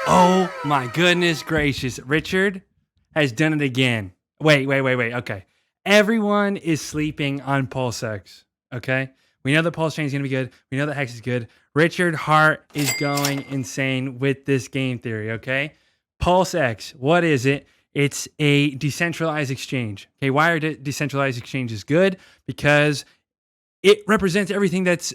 Oh my goodness gracious. Richard has done it again. Wait. Okay. Everyone is sleeping on PulseX. Okay. We know that pulsechain is going to be good. We know that Hex is good. Richard Hart is going insane with this game theory. Okay. PulseX, what is it? It's a decentralized exchange. Okay. Why are decentralized exchanges good? Because it represents everything that's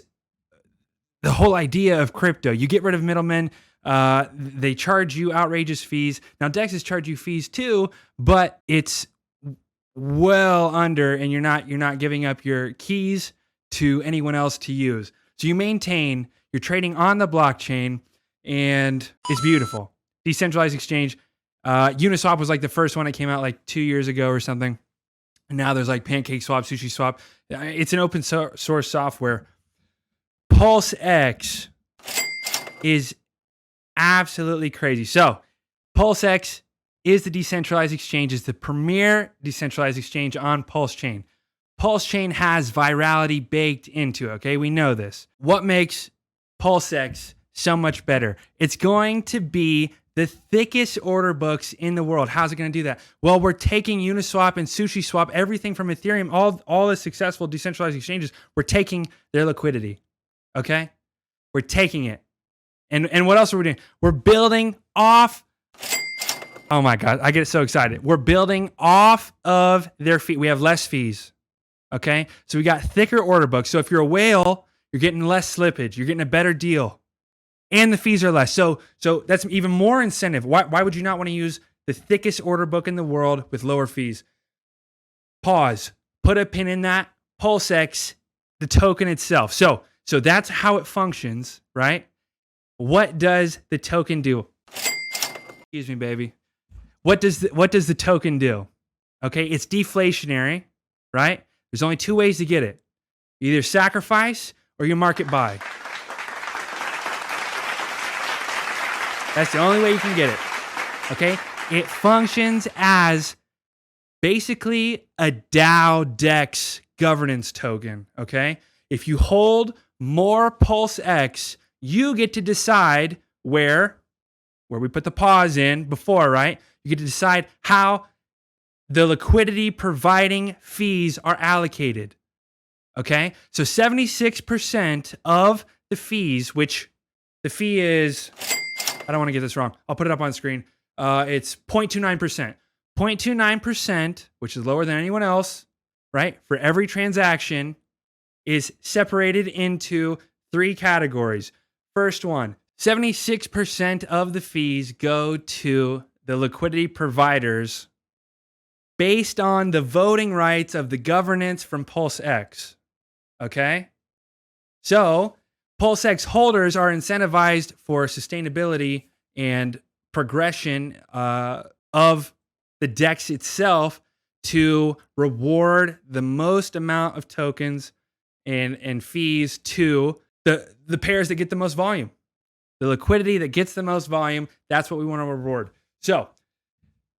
the whole idea of crypto. You get rid of middlemen. They charge you outrageous fees. Now DEXs charge you fees too, but it's well under, and you're not giving up your keys to anyone else to use. So you maintain, you're trading on the blockchain, and it's beautiful. Decentralized exchange. Uniswap was like the first one that came out like 2 years ago or something. And now there's like PancakeSwap, SushiSwap. It's an open source software. PulseX is absolutely crazy. So PulseX is the decentralized exchange, is the premier decentralized exchange on PulseChain. PulseChain has virality baked into it, okay? We know this. What makes PulseX so much better? It's going to be the thickest order books in the world. How's it going to do that? Well, we're taking Uniswap and SushiSwap, everything from Ethereum, all the successful decentralized exchanges, we're taking their liquidity, okay? We're taking it. And what else are we doing? We're building off. Oh my God, I get so excited. We're building off of their fee. We have less fees, okay? So we got thicker order books. So if you're a whale, you're getting less slippage. You're getting a better deal. And the fees are less. So that's even more incentive. Why would you not want to use the thickest order book in the world with lower fees? Pause. Put a pin in that. PulseX, the token itself. So that's how it functions, right? What does the token do? Excuse me, baby. What does the token do? Okay, it's deflationary, right? There's only two ways to get it. You either sacrifice or you market buy. That's the only way you can get it. Okay? It functions as basically a DAO DEX governance token. Okay? If you hold more PulseX, you get to decide where we put the pause in before, right? You get to decide how the liquidity providing fees are allocated. Okay? So 76% of the fees, which the fee is, I don't want to get this wrong. I'll put it up on screen. It's 0.29%. 0.29%, which is lower than anyone else, right? For every transaction is separated into three categories. First one, 76% of the fees go to the liquidity providers based on the voting rights of the governance from PulseX. Okay? So PulseX holders are incentivized for sustainability and progression of the DEX itself to reward the most amount of tokens and fees to the pairs that get the most volume. The liquidity that gets the most volume, that's what we want to reward. So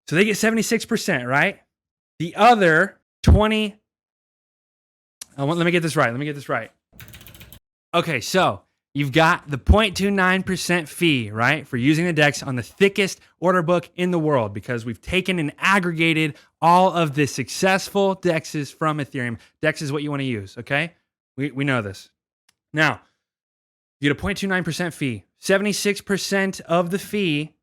they get 76%, right? The other 20, let me get this right. Okay, so you've got the 0.29% fee, right, for using the DEX on the thickest order book in the world, because we've taken and aggregated all of the successful DEXs from Ethereum. DEX is what you want to use, okay? We know this. Now, you get a 0.29% fee. 76% of the fee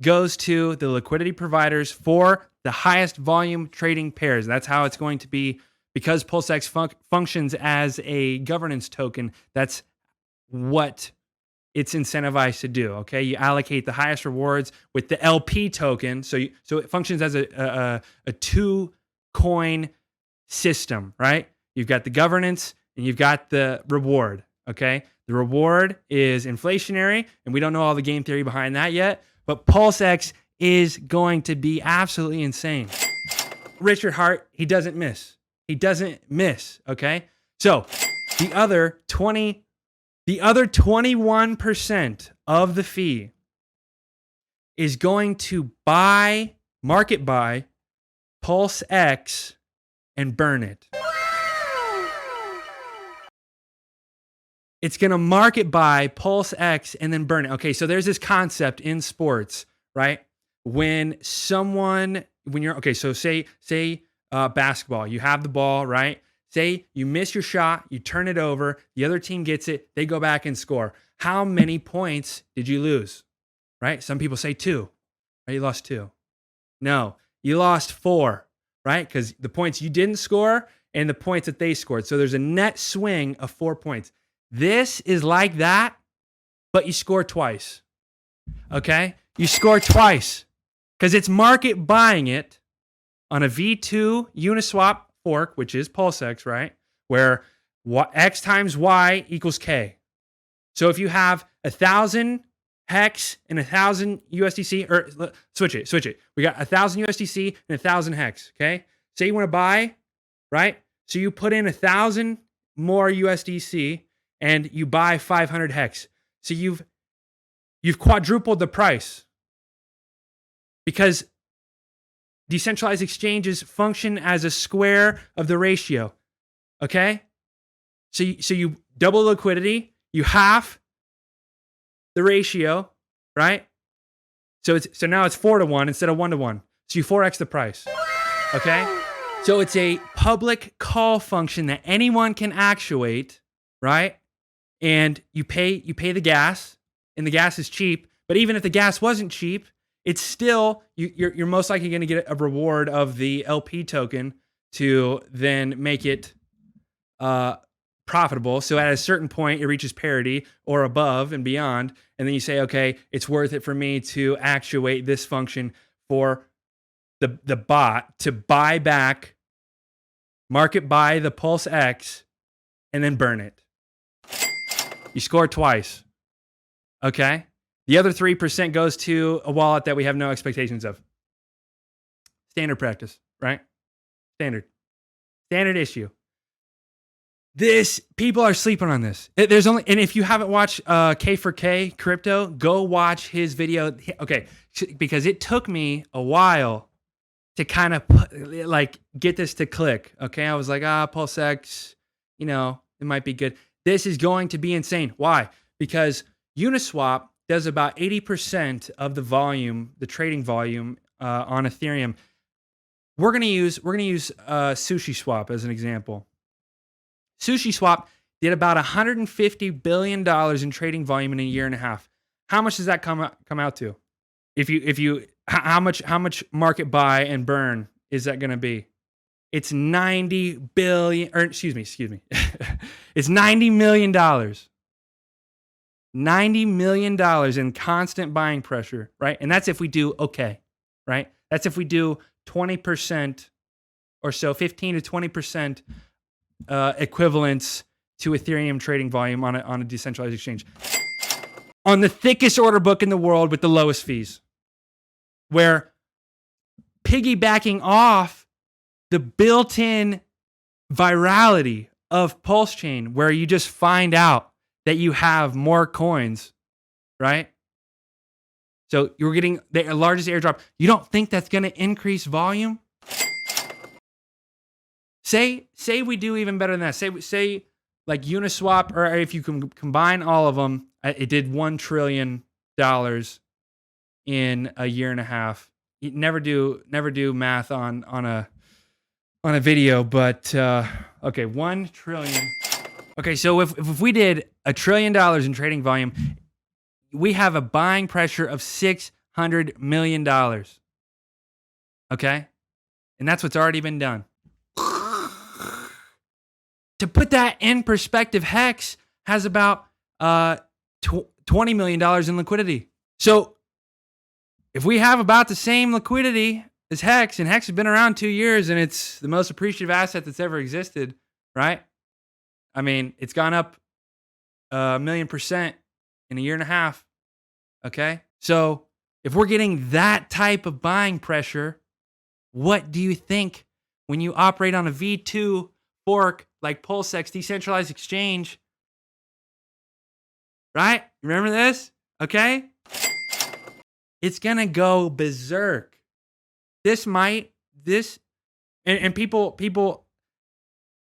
goes to the liquidity providers for the highest volume trading pairs. That's how it's going to be, because PulseX functions as a governance token. That's what it's incentivized to do. Okay, you allocate the highest rewards with the LP token. So it functions as a 2-coin system, right? You've got the governance and you've got the reward. Okay, the reward is inflationary, and we don't know all the game theory behind that yet. But PulseX is going to be absolutely insane. Richard Hart, he doesn't miss. Okay, so the other 21% of the fee is going to market buy PulseX and burn it. it's going to market buy PulseX and then burn it. Okay, so there's this concept in sports, right? When you're okay, so say basketball, you have the ball, right? Say you miss your shot, you turn it over, the other team gets it, they go back and score. How many points did you lose? Right? Some people say 2. Right? You lost 2. No, you lost 4, right? Because the points you didn't score and the points that they scored. So there's a net swing of 4 points. This is like that, but you score twice. Okay? You score twice because it's market buying it on a V2 Uniswap fork, which is PulseX, right? Where X times Y equals K. So if you have 1,000 hex and 1,000 USDC, or switch it. We got 1,000 USDC and 1,000 hex, okay? Say you want to buy, right? So you put in 1,000 more USDC and you buy 500 hex. So you've quadrupled the price because decentralized exchanges function as a square of the ratio, okay? So you double liquidity, you half the ratio, right? So now it's 4 to 1 instead of 1 to 1. So you 4x the price, okay? So it's a public call function that anyone can actuate, right? And you pay the gas, and the gas is cheap. But even if the gas wasn't cheap, it's still you're most likely going to get a reward of the LP token to then make it profitable. So at a certain point, it reaches parity or above and beyond, and then you say, okay, it's worth it for me to actuate this function for the bot to buy back, market buy the PulseX, and then burn it. You score twice. Okay? The other 3% goes to a wallet that we have no expectations of. Standard practice, right? Standard issue. People are sleeping on this. And if you haven't watched K4K Crypto, go watch his video. Okay, because it took me a while to kind of get this to click. Okay, I was like, PulseX, it might be good. This is going to be insane. Why? Because Uniswap does about 80% of the volume, the trading volume on Ethereum. We're gonna use SushiSwap as an example. SushiSwap did about $150 billion in trading volume in a year and a half. How much does that come out to? How much market buy and burn is that going to be? It's 90 billion, or excuse me. It's $90 million. $90 million in constant buying pressure, right? And that's if we do okay, right? That's if we do 20% or so, 15 to 20% equivalence to Ethereum trading volume on a decentralized exchange. On the thickest order book in the world with the lowest fees, where piggybacking off the built-in virality of pulsechain, where you just find out that you have more coins, right? So you're getting the largest airdrop. You don't think that's going to increase volume? Say we do even better than that. Say like Uniswap, or if you can combine all of them, it did $1 trillion in a year and a half. You never do math on a video, but okay, 1 trillion. Okay, so if we did $1 trillion in trading volume, we have a buying pressure of $600 million. Okay, and that's what's already been done. To put that in perspective, Hex has about $20 million in liquidity. So if we have about the same liquidity as Hex, and Hex has been around 2 years, and it's the most appreciative asset that's ever existed, right? I mean, it's gone up 1,000,000% in a year and a half. Okay? So if we're getting that type of buying pressure, what do you think when you operate on a V2 fork like PulseX decentralized exchange? Right? Remember this? Okay? It's going to go berserk. And people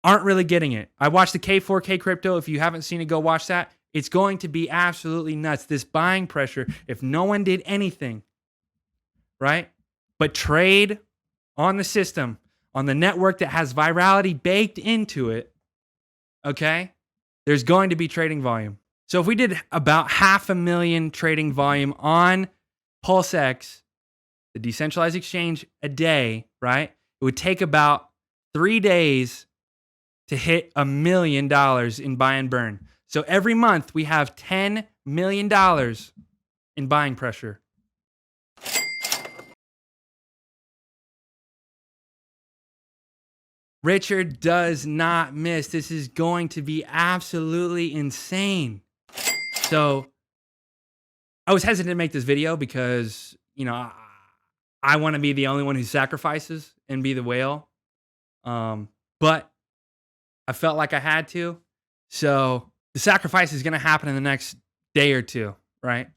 aren't really getting it. I watched the K4K crypto. If you haven't seen it, go watch that. It's going to be absolutely nuts. This buying pressure, if no one did anything, right? But trade on the system, on the network that has virality baked into it, okay? There's going to be trading volume. So if we did about 500,000 trading volume on PulseX, the decentralized exchange, a day, right? It would take about 3 days to hit $1 million in buy and burn. So every month we have $10 million in buying pressure. Richard does not miss. This is going to be absolutely insane. So I was hesitant to make this video because, you know, I want to be the only one who sacrifices and be the whale. But I felt like I had to. So the sacrifice is going to happen in the next day or two, right?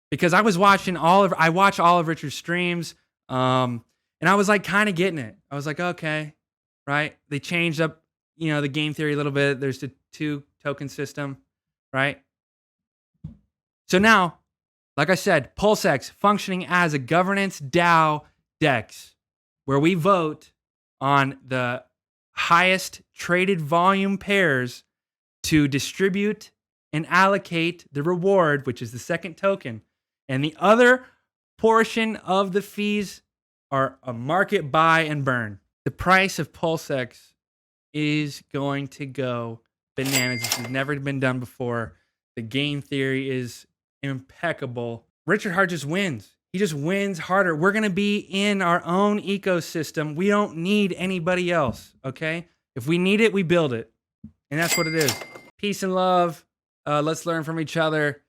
Because I was watching I watch all of Richard's streams, and I was like kind of getting it. I was like, okay, right? They changed up, you know, the game theory a little bit. There's the 2 token system, right? So now, like I said, PulseX functioning as a governance DAO DEX, where we vote on the highest traded volume pairs to distribute and allocate the reward, which is the second token. And the other portion of the fees are a market buy and burn. The price of PulseX is going to go bananas. This has never been done before. The game theory is impeccable. Richard Hart just wins. He just wins harder. We're going to be in our own ecosystem. We don't need anybody else, okay? If we need it, we build it. And that's what it is. Peace and love. Let's learn from each other.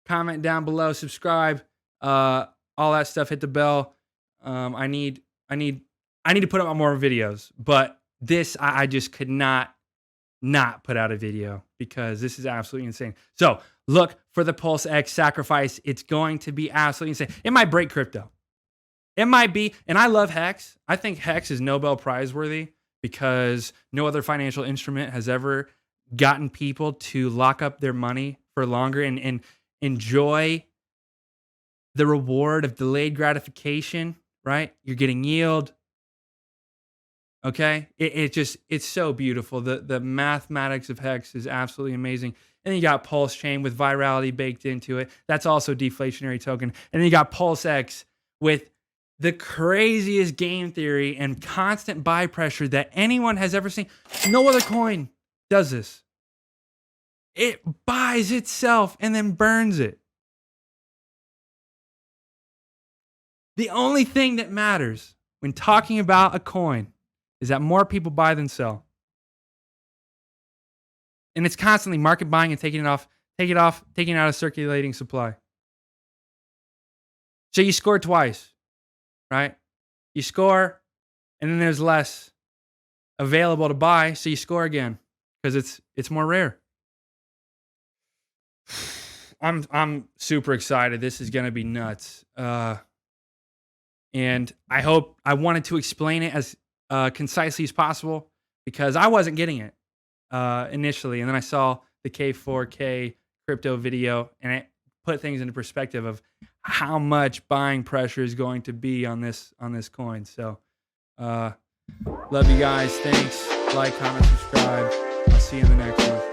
Comment down below. Subscribe. All that stuff. Hit the bell. I need to put out more videos. But this, I just could not put out a video because this is absolutely insane. So look for the PulseX sacrifice. It's going to be absolutely insane. It might break crypto. It might be. And I love Hex. I think Hex is Nobel Prize worthy because no other financial instrument has ever gotten people to lock up their money for longer and enjoy the reward of delayed gratification, right? You're getting yield. Okay, it's so beautiful. The mathematics of Hex is absolutely amazing. And then you got pulsechain with virality baked into it. That's also a deflationary token. And then you got PulseX with the craziest game theory and constant buy pressure that anyone has ever seen. No other coin does this. It buys itself and then burns it. The only thing that matters when talking about a coin is that more people buy than sell. And it's constantly market buying and taking it out of circulating supply. So you score twice, right? You score, and then there's less available to buy, so you score again because it's more rare. I'm super excited. This is gonna be nuts. And I wanted to explain it as concisely as possible because I wasn't getting it initially, and then I saw the K4K crypto video, and it put things into perspective of how much buying pressure is going to be on this coin. So, love you guys. Thanks. Like, comment, subscribe. I'll see you in the next one.